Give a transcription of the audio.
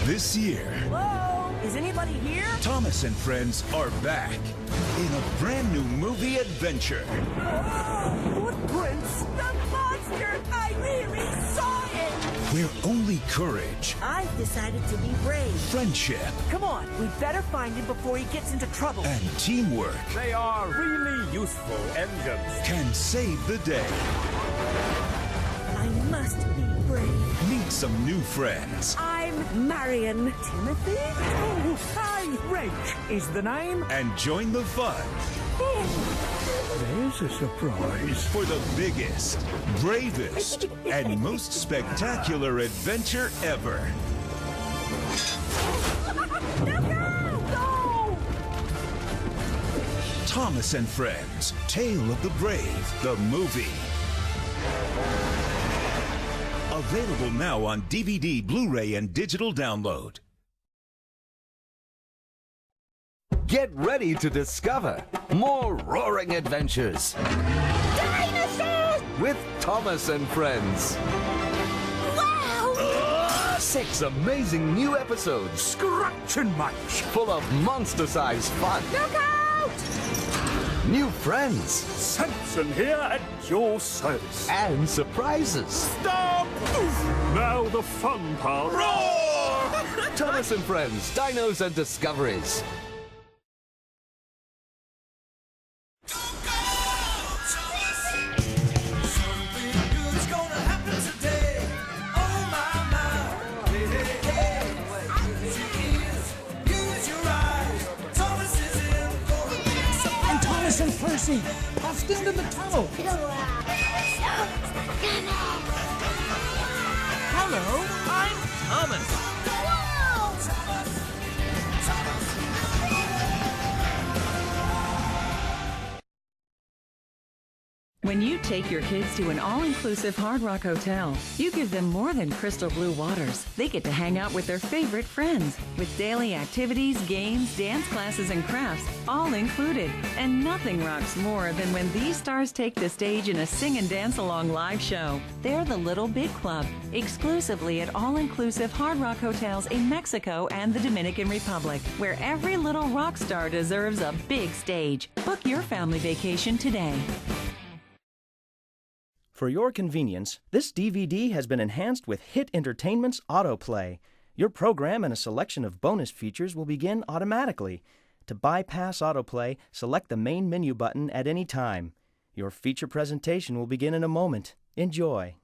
This year, Hello? Is anybody here? Thomas and friends are back in a brand new movie adventure. Footprints! The monster! I really saw it! Where only courage, I've decided to be brave. friendship, Come on, we better find him before he gets into trouble. and teamwork They are really useful engines. can save the day. I must be brave. Meet some new friends I'm Marion. Timothy? Oh, hi, Rach is the name. and join the fun There's a surprise. for the biggest, bravest, and most spectacular adventure ever. No! Thomas and Friends, Tale of the Brave, the movie. Available now on DVD, Blu-ray, and digital download. Get ready to discover more roaring adventures Dinosaurs! with Thomas and Friends. Wow! 6 amazing new episodes Scratch and match. full of monster-sized fun, Look out! new friends, Samson here at your service. and surprises. Stop! Now the fun part. Roar! Thomas and Friends, Dinos and Discoveries. Thomas and Percy passed into the tunnel. Hello, I'm Thomas. When you take your kids to an all-inclusive Hard Rock hotel, you give them more than crystal blue waters. They get to hang out with their favorite friends, with daily activities, games, dance classes, and crafts, all included. And nothing rocks more than when these stars take the stage in a sing and dance along live show. They're the Little Big Club, exclusively at all-inclusive Hard Rock hotels in Mexico and the Dominican Republic, where every little rock star deserves a big stage. Book your family vacation today. For your convenience, this DVD has been enhanced with Hit Entertainment's Autoplay. Your program and a selection of bonus features will begin automatically. To bypass Autoplay, select the main menu button at any time. Your feature presentation will begin in a moment. Enjoy.